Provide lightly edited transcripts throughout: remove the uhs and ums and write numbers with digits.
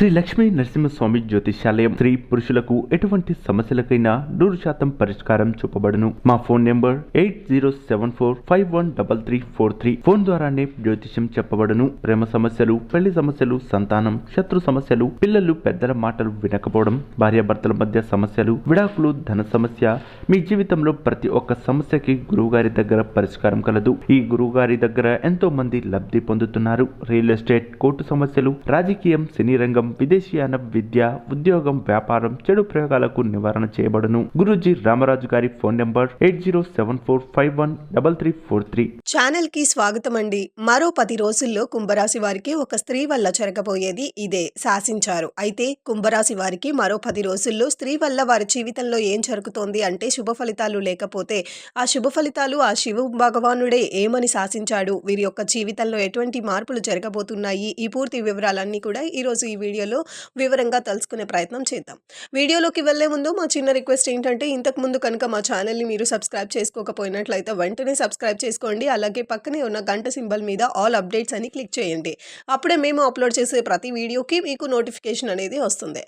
శ్రీ లక్ష్మీ నరసింహస్వామి జ్యోతిష్యాలయం స్త్రీ పురుషులకు ఎటువంటి సమస్యలకైనా 100% పరిష్కారం చూపబడును. మా ఫోన్ నెంబర్ 8074513343. ఫోన్ ద్వారానే జ్యోతిష్యం చెప్పబడును. ప్రేమ సమస్యలు, పెళ్లి సమస్యలు, సంతానం, శత్రు సమస్యలు, పిల్లలు పెద్దల మాటలు వినకపోవడం, భార్యాభర్తల మధ్య సమస్యలు, విడాకులు, ధన సమస్య, మీ జీవితంలో ప్రతి ఒక్క సమస్యకి గురువుగారి దగ్గర పరిష్కారం కలదు. ఈ గురువుగారి దగ్గర ఎంతో మంది లబ్ధి పొందుతున్నారు. రియల్ ఎస్టేట్, కోర్టు సమస్యలు, రాజకీయం, సినీ రంగం, విదేశీయాన, విద్య, ఉద్యోగం, వ్యాపారం, చెడు ప్రయోగాలకు నివారణ చేయబడును. గురూజీ రామరాజు గారి ఫోన్ నంబర్ 8074513343. ఛానల్ కి స్వాగతం అండి. మరో 10 రోజుల్లో కుంభరాశి వారికి ఒక స్త్రీ వల్ల జరగబోయేది ఇదే శాసించారు. అయితే కుంభరాశి వారికి మరో 10 రోజుల్లో స్త్రీ వల్ల వారి జీవితంలో ఏం జరుగుతోంది అంటే శుభ ఫలితాలు లేకపోతే ఆ శుభ ఫలితాలు ఆ శివ భగవానుడే ఏమని శాసించాడు, వీరి యొక్క జీవితంలో ఎటువంటి మార్పులు జరగబోతున్నాయి, ఈ పూర్తి వివరాలన్నీ కూడా ఈరోజు ఈ వీడియోలో వివరంగా తెలుసుకునే ప్రయత్నం చేద్దాం. వీడియోలోకి వెళ్లే ముందు మా చిన్న రిక్వెస్ట్ ఏంటంటే, ఇంతకు ముందు కనుక మా ఛానల్ని మీరు సబ్స్క్రైబ్ చేసుకోకపోయినట్లయితే వెంటనే సబ్స్క్రైబ్ చేసుకోండి. అలాగే పక్కనే ఉన్న గంట సింబల్ మీద ఆల్ అప్డేట్స్ అని క్లిక్ చేయండి. అప్పుడే మేము అప్లోడ్ చేసే ప్రతి వీడియోకి మీకు నోటిఫికేషన్ అనేది వస్తుంది.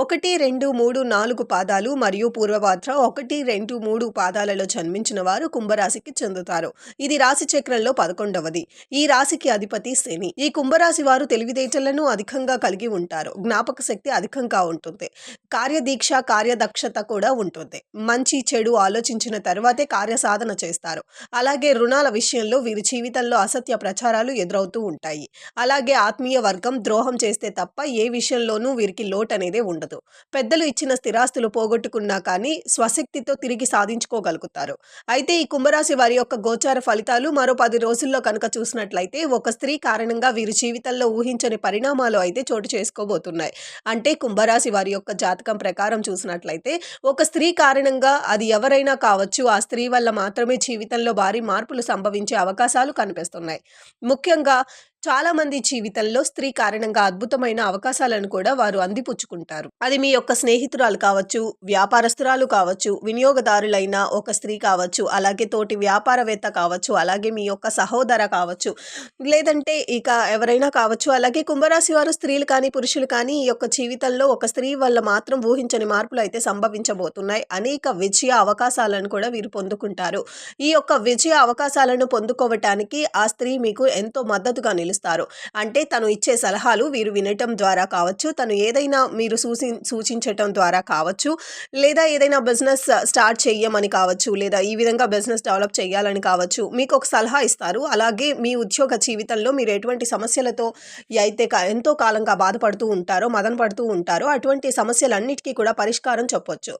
1, 2, 3, 4 పాదాలు మరియు పూర్వభాద్ర 1, 2, 3 పాదాలలో జన్మించిన వారు కుంభరాశికి చెందుతారు. ఇది రాశి చక్రంలో 11వది. ఈ రాశికి అధిపతి శని. ఈ కుంభరాశి వారు తెలివితేటలను అధికంగా కలిగి ఉంటారు. జ్ఞాపక శక్తి అధికంగా ఉంటుంది. కార్యదీక్ష, కార్యదక్షత కూడా ఉంటుంది. మంచి చెడు ఆలోచించిన తర్వాతే కార్యసాధన చేస్తారు. అలాగే రుణాల విషయంలో వీరి జీవితంలో అసత్య ప్రచారాలు ఎదురవుతూ ఉంటాయి. అలాగే ఆత్మీయ వర్గం ద్రోహం చేస్తే తప్ప ఏ విషయంలోనూ వీరికి లోటు అనేది ఉండదు. పెద్దలు ఇచ్చిన స్థిరాస్తులు పోగొట్టుకున్నా కానీ స్వశక్తితో తిరిగి సాధించుకోగలుగుతారు. అయితే ఈ కుంభరాశి వారి యొక్క గోచార ఫలితాలు మరో 10 రోజుల్లో కనుక చూసినట్లయితే ఒక స్త్రీ కారణంగా వీరి జీవితంలో ఊహించని పరిణామాలు అయితే చోటు చేసుకోబోతున్నాయి. అంటే కుంభరాశి వారి యొక్క జాతకం ప్రకారం చూసినట్లయితే ఒక స్త్రీ కారణంగా, అది ఎవరైనా కావచ్చు, ఆ స్త్రీ వల్ల మాత్రమే జీవితంలో భారీ మార్పులు సంభవించే అవకాశాలు కనిపిస్తున్నాయి. ముఖ్యంగా చాలా మంది జీవితంలో స్త్రీ కారణంగా అద్భుతమైన అవకాశాలను కూడా వారు అందిపుచ్చుకుంటారు. అది మీ యొక్క స్నేహితురాలు కావచ్చు, వ్యాపారస్తురాలు కావచ్చు, వినియోగదారులైన ఒక స్త్రీ కావచ్చు, అలాగే తోటి వ్యాపారవేత్త కావచ్చు, అలాగే మీ యొక్క సహోదర కావచ్చు, లేదంటే ఇక ఎవరైనా కావచ్చు. అలాగే కుంభరాశి వారు స్త్రీలు కానీ పురుషులు కానీ ఈ యొక్క జీవితంలో ఒక స్త్రీ వల్ల మాత్రం ఊహించని మార్పులు అయితే సంభవించబోతున్నాయి. అనేక విజయ అవకాశాలను కూడా వీరు పొందుకుంటారు. ఈ యొక్క విజయ అవకాశాలను పొందుకోవటానికి ఆ స్త్రీ మీకు ఎంతో మద్దతుగా నిలుస్తారు. అంటే తను ఇచ్చే సలహాలు వీరు వినటం ద్వారా కావచ్చు, తను ఏదైనా మీరు సూచించటం ద్వారా కావచ్చు, లేదా ఏదైనా బిజినెస్ స్టార్ట్ చెయ్యమని కావచ్చు, లేదా ఈ విధంగా బిజినెస్ డెవలప్ చేయాలని కావచ్చు, మీకు ఒక సలహా ఇస్తారు. అలాగే మీ ఉద్యోగ జీవితంలో మీరు ఎటువంటి సమస్యలతో అయితే ఎంతో కాలంగా బాధపడుతూ ఉంటారో, మదన పడుతూ ఉంటారో, అటువంటి సమస్యలన్నిటికీ కూడా పరిష్కారం చెప్పొచ్చు.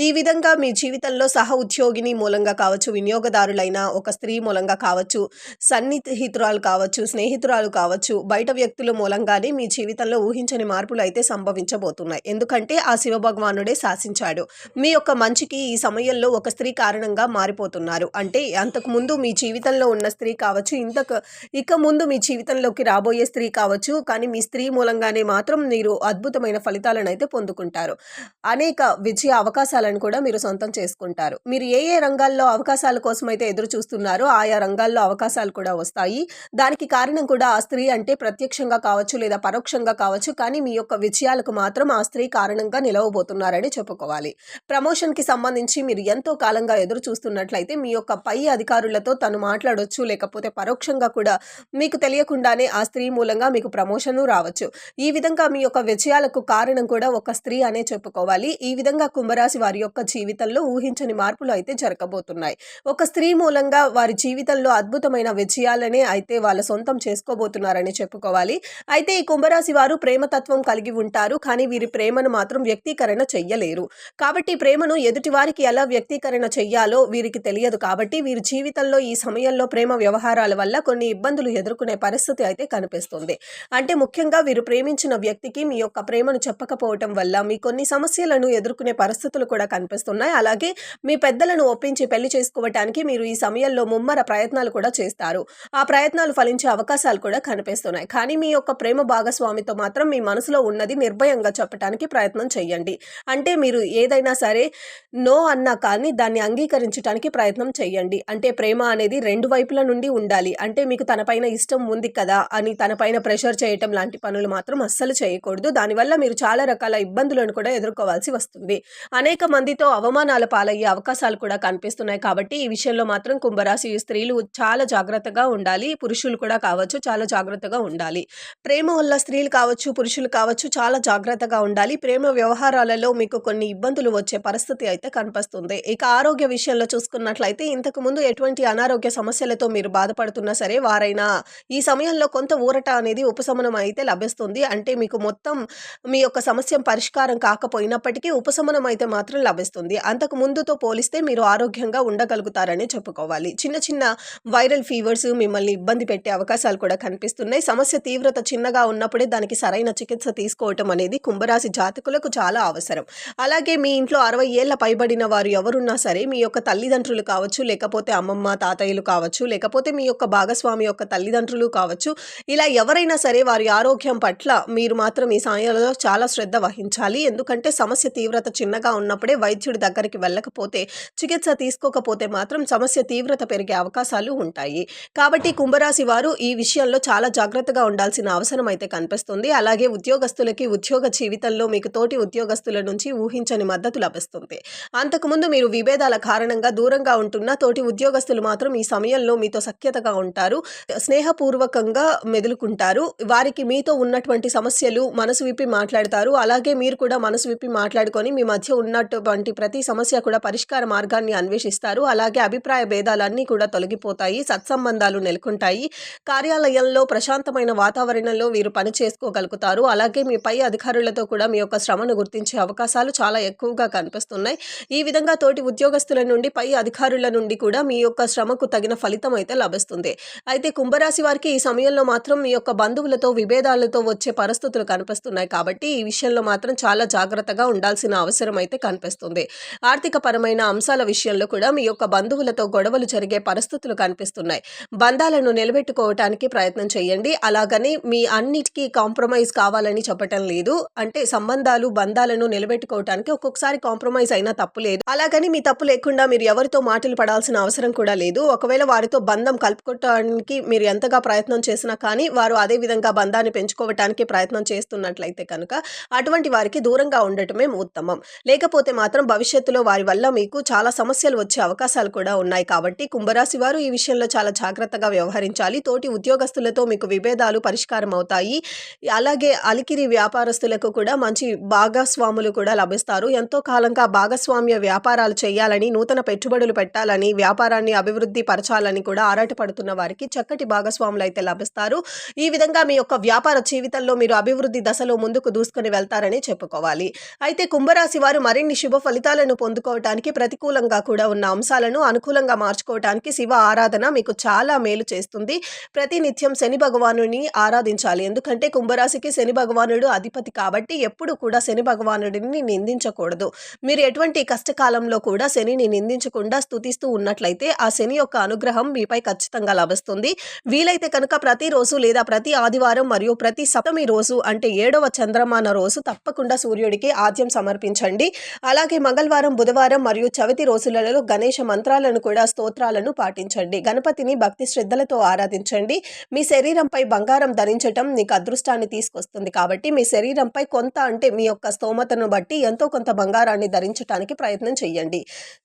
ఈ విధంగా మీ జీవితంలో సహ ఉద్యోగిని మూలంగా కావచ్చు, వినియోగదారులైన ఒక స్త్రీ మూలంగా కావచ్చు, సన్నిహితురాలు కావచ్చు, స్నేహితురాలు కావచ్చు, బయట వ్యక్తుల మూలంగానే మీ జీవితంలో ఊహించని మార్పులు అయితే సంభవించబోతున్నాయి. ఎందుకంటే ఆ శివ భగవానుడే శాసించాడు. మీ యొక్క మంచికి ఈ సమయంలో ఒక స్త్రీ కారణంగా మారిపోతున్నారు. అంటే అంతకు ముందు మీ జీవితంలో ఉన్న స్త్రీ కావచ్చు, ఇక ముందు మీ జీవితంలోకి రాబోయే స్త్రీ కావచ్చు, కానీ మీ స్త్రీ మూలంగానే మాత్రం మీరు అద్భుతమైన ఫలితాలను అయితే పొందుకుంటారు. అనేక విజయ అవకాశాలను కూడా మీరు సొంతం చేసుకుంటారు. మీరు ఏ రంగాల్లో అవకాశాల కోసం అయితే ఎదురు చూస్తున్నారో ఆయా రంగాల్లో అవకాశాలు కూడా వస్తాయి. దానికి కారణం కూడా ఆ స్త్రీ అంటే ప్రత్యక్షంగా కావచ్చు లేదా పరోక్షంగా కావచ్చు, కానీ మీ యొక్క విజయాలకు మాత్రం ఆ స్త్రీ కారణంగా నిలవబోతున్నారని చెప్పుకోవాలి. ప్రమోషన్కి సంబంధించి మీరు ఎంతో కాలంగా ఎదురు చూస్తున్నట్లయితే మీ యొక్క పై అధికారులతో తను మాట్లాడొచ్చు, లేకపోతే పరోక్షంగా కూడా మీకు తెలియకుండానే ఆ స్త్రీ మూలంగా మీకు ప్రమోషను రావచ్చు. ఈ విధంగా మీ యొక్క విజయాలకు కారణం కూడా ఒక స్త్రీ అనే చెప్పుకోవాలి. ఈ విధంగా కుంభరాశి వారి యొక్క జీవితంలో ఊహించని మార్పులు అయితే జరగబోతున్నాయి. ఒక స్త్రీ మూలంగా వారి జీవితంలో అద్భుతమైన విజయాలనే అయితే వాళ్ళ సొంతం చేసుకోబోతున్నారని చెప్పుకోవాలి. అయితే ఈ కుంభరాశి వారు ప్రేమతత్వం కలిగి ఉంటారు, కానీ వీరి ప్రేమను మాత్రం వ్యక్తీకరణ చెయ్యలేరు. కాబట్టి ప్రేమను ఎదుటి వారికి ఎలా వ్యక్తీకరణ చెయ్యాలో వీరికి తెలియదు. కాబట్టి వీరి జీవితంలో ఈ సమయంలో ప్రేమ వ్యవహారాల వల్ల కొన్ని ఇబ్బందులు ఎదుర్కొనే పరిస్థితి అయితే కనిపిస్తుంది. అంటే ముఖ్యంగా వీరు ప్రేమించిన వ్యక్తికి మీ యొక్క ప్రేమను చెప్పకపోవటం వల్ల మీ కొన్ని సమస్యలను ఎదుర్కొనే పరిస్థితులు కూడా కనిపిస్తున్నాయి. అలాగే మీ పెద్దలను ఒప్పించి పెళ్లి చేసుకోవటానికి మీరు ఈ సమయంలో ముమ్మర ప్రయత్నాలు కూడా చేస్తారు. ఆ ప్రయత్నాలు ఫలించే అవకాశాలు అవకాశాలు కూడా కనిపిస్తున్నాయి. కానీ మీ యొక్క ప్రేమ భాగస్వామితో మాత్రం మీ మనసులో ఉన్నది నిర్భయంగా చెప్పటానికి ప్రయత్నం చేయండి. అంటే మీరు ఏదైనా సరే నో అన్నా కానీ దాన్ని అంగీకరించటానికి ప్రయత్నం చేయండి. అంటే ప్రేమ అనేది 2 వైపుల నుండి ఉండాలి. అంటే మీకు తన పైన ఇష్టం ఉంది కదా అని తన పైన ప్రెషర్ చేయటం లాంటి పనులు మాత్రం అస్సలు చేయకూడదు. దానివల్ల మీరు చాలా రకాల ఇబ్బందులను కూడా ఎదుర్కోవాల్సి వస్తుంది. అనేక మందితో అవమానాల పాలయ్యే అవకాశాలు కూడా కనిపిస్తున్నాయి. కాబట్టి ఈ విషయంలో మాత్రం కుంభరాశి స్త్రీలు చాలా జాగ్రత్తగా ఉండాలి. పురుషులు కూడా కావచ్చు, చాలా జాగ్రత్తగా ఉండాలి. ప్రేమ వల్ల స్త్రీలు కావచ్చు, పురుషులు కావచ్చు చాలా జాగ్రత్తగా ఉండాలి. ప్రేమ వ్యవహారాలలో మీకు కొన్ని ఇబ్బందులు వచ్చే పరిస్థితి అయితే కనిపిస్తుంది. ఇక ఆరోగ్య విషయంలో చూసుకున్నట్లయితే ఇంతకు ముందు ఎటువంటి అనారోగ్య సమస్యలతో మీరు బాధపడుతున్నా సరే వారైనా ఈ సమయంలో కొంత ఊరట అనేది ఉపశమనం అయితే లభిస్తుంది. అంటే మీకు మొత్తం మీ యొక్క సమస్య పరిష్కారం కాకపోయినప్పటికీ ఉపశమనం అయితే మాత్రం లభిస్తుంది. అంతకు ముందుతో పోలిస్తే మీరు ఆరోగ్యంగా ఉండగలుగుతారని చెప్పుకోవాలి. చిన్న చిన్న వైరల్ ఫీవర్స్ మిమ్మల్ని ఇబ్బంది పెట్టే అవకాశాలు కూడా కనిపిస్తున్నాయి. సమస్య తీవ్రత చిన్నగా ఉన్నప్పుడే దానికి సరైన చికిత్స తీసుకోవటం అనేది కుంభరాశి జాతకులకు చాలా అవసరం. అలాగే మీ ఇంట్లో 60 ఏళ్ల పైబడిన వారు ఎవరున్నా సరే మీ యొక్క తల్లిదండ్రులు కావచ్చు, లేకపోతే అమ్మమ్మ తాతయ్యలు కావచ్చు, లేకపోతే మీ యొక్క భాగస్వామి యొక్క తల్లిదండ్రులు కావచ్చు, ఇలా ఎవరైనా సరే వారి ఆరోగ్యం పట్ల మీరు మాత్రం ఈ సమయంలో చాలా శ్రద్ధ వహించాలి. ఎందుకంటే సమస్య తీవ్రత చిన్నగా ఉన్నప్పుడే వైద్యుడి దగ్గరికి వెళ్ళకపోతే, చికిత్స తీసుకోకపోతే మాత్రం సమస్య తీవ్రత పెరిగే అవకాశాలు ఉంటాయి. కాబట్టి కుంభరాశి వారు ఈ విషయంలో చాలా జాగ్రత్తగా ఉండాల్సిన అవసరం అయితే కనిపిస్తుంది. అలాగే ఉద్యోగస్తులకి ఉద్యోగ జీవితంలో మీకు తోటి ఉద్యోగస్తుల నుంచి ఊహించని మద్దతు లభిస్తుంది. అంతకుముందు మీరు విభేదాల కారణంగా దూరంగా ఉంటున్న తోటి ఉద్యోగస్తులు మాత్రం ఈ సమయంలో మీతో సఖ్యతగా ఉంటారు. స్నేహపూర్వకంగా మెదులుకుంటారు. వారికి మీతో ఉన్నటువంటి సమస్యలు మనసు విప్పి మాట్లాడతారు. అలాగే మీరు కూడా మనసు విప్పి మాట్లాడుకొని మీ మధ్య ఉన్నటువంటి ప్రతి సమస్య కూడా పరిష్కార మార్గాన్ని అన్వేషిస్తారు. అలాగే అభిప్రాయ భేదాలన్నీ కూడా తొలగిపోతాయి. సత్సంబంధాలు నెలకొంటాయి. కార్యాలయంలో ప్రశాంతమైన వాతావరణంలో వీరు పని చేసుకోగలుగుతారు. అలాగే మీ పై అధికారులతో కూడా మీ యొక్క శ్రమను గుర్తించే అవకాశాలు చాలా ఎక్కువగా కనిపిస్తున్నాయి. ఈ విధంగా తోటి ఉద్యోగస్తుల నుండి పై అధికారుల నుండి కూడా మీ యొక్క శ్రమకు తగిన ఫలితం అయితే లభిస్తుంది. అయితే కుంభరాశి వారికి ఈ సమయంలో మాత్రం మీ యొక్క బంధువులతో విభేదాలతో వచ్చే పరిస్థితులు కనిపిస్తున్నాయి. కాబట్టి ఈ విషయంలో మాత్రం చాలా జాగ్రత్తగా ఉండాల్సిన అవసరం అయితే కనిపిస్తుంది. ఆర్థిక పరమైన అంశాల విషయంలో కూడా మీ యొక్క బంధువులతో గొడవలు జరిగే పరిస్థితులు కనిపిస్తున్నాయి. బంధాలను నిలబెట్టుకోవటానికి ప్రయత్నం చేయండి. అలాగని మీ అన్నిటికీ కాంప్రమైజ్ కావాలని చెప్పటం లేదు. అంటే సంబంధాలు బంధాలను నిలబెట్టుకోవటానికి ఒక్కొక్కసారి కాంప్రమైజ్ అయినా తప్పు లేదు. అలాగని మీ తప్పు లేకుండా మీరు ఎవరితో మాటలు పడాల్సిన అవసరం కూడా లేదు. ఒకవేళ వారితో బంధం కలుపుకోవటానికి మీరు ఎంతగా ప్రయత్నం చేసినా కానీ వారు అదే విధంగా బంధాన్ని పెంచుకోవటానికి ప్రయత్నం చేస్తున్నట్లయితే కనుక అటువంటి వారికి దూరంగా ఉండటమే ఉత్తమం. లేకపోతే మాత్రం భవిష్యత్తులో వారి వల్ల మీకు చాలా సమస్యలు వచ్చే అవకాశాలు కూడా ఉన్నాయి. కాబట్టి కుంభరాశి వారు ఈ విషయంలో చాలా జాగ్రత్తగా వ్యవహరించాలి. తోటి ఉద్యోగస్తులతో మీకు విభేదాలు పరిష్కారం అవుతాయి. అలాగే అలికిరి వ్యాపారస్తులకు కూడా మంచి భాగస్వాములు కూడా లభిస్తారు. ఎంతో కాలంగా భాగస్వామ్య వ్యాపారాలు చేయాలని, నూతన పెట్టుబడులు పెట్టాలని, వ్యాపారాన్ని అభివృద్ధి పరచాలని కూడా ఆరాటపడుతున్న వారికి చక్కటి భాగస్వాములు అయితే లభిస్తారు. ఈ విధంగా మీ యొక్క వ్యాపార జీవితంలో మీరు అభివృద్ధి దశలో ముందుకు దూసుకొని వెళ్తారని చెప్పుకోవాలి. అయితే కుంభరాశి వారు మరిన్ని శుభ ఫలితాలను పొందుకోవటానికి, ప్రతికూలంగా కూడా ఉన్న అంశాలను అనుకూలంగా మార్చుకోవటానికి శివ ఆరాధన మీకు చాలా మేలు చేస్తుంది. ప్రతినిత్యం శని భగవానుని ఆరాధించాలి. ఎందుకంటే కుంభరాశికి శని భగవానుడు అధిపతి కాబట్టి ఎప్పుడు కూడా శని భగవానుడిని నిందించకూడదు. మీరు ఎటువంటి కష్టకాలంలో కూడా శనిని నిందించకుండా స్తుతిస్తూ ఉన్నట్లయితే ఆ శని యొక్క అనుగ్రహం మీపై ఖచ్చితంగా లభిస్తుంది. వీలైతే కనుక ప్రతిరోజు లేదా ప్రతి ఆదివారం మరియు ప్రతి సప్తమి రోజు అంటే 7వ చంద్రమాన రోజు తప్పకుండా సూర్యుడికి ఆద్యం సమర్పించండి. అలాగే మంగళవారం, బుధవారం మరియు చవితి రోజులలో గణేష మంత్రాలను కూడా స్తోత్రాలను పాటించండి. గణపతిని భక్తి శ్రద్ధలతో ఆరాధించండి. మీ శరీరంపై బంగారం ధరించటం మీకు అదృష్టాన్ని తీసుకొస్తుంది. కాబట్టి మీ శరీరంపై కొంత అంటే మీ యొక్క స్తోమతను బట్టి ఎంతో కొంత బంగారాన్ని ధరించడానికి ప్రయత్నం చేయండి.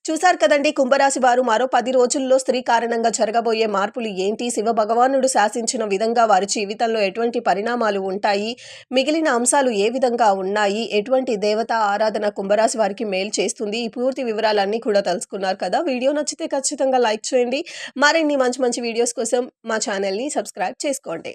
చూశారు కదండి కుంభరాశి వారు మరో 10 రోజుల్లో స్త్రీ కారణంగా జరగబోయే మార్పులు ఏంటి, శివ భగవానుడు శాసించిన విధంగా వారి జీవితంలో ఎటువంటి పరిణామాలు ఉంటాయి, మిగిలిన అంశాలు ఏ విధంగా ఉన్నాయి, ఎటువంటి దేవతా ఆరాధన కుంభరాశి వారికి మేలు చేస్తుంది, ఈ పూర్తి వివరాలన్నీ కూడా తెలుసుకున్నారు కదా. వీడియో నచ్చితే ఖచ్చితంగా లైక్ చేయండి. మరిన్ని మంచి మంచి వీడియోస్ కోసం మా ఛానల్ని సబ్స్క్రైబ్ చేసుకోండి.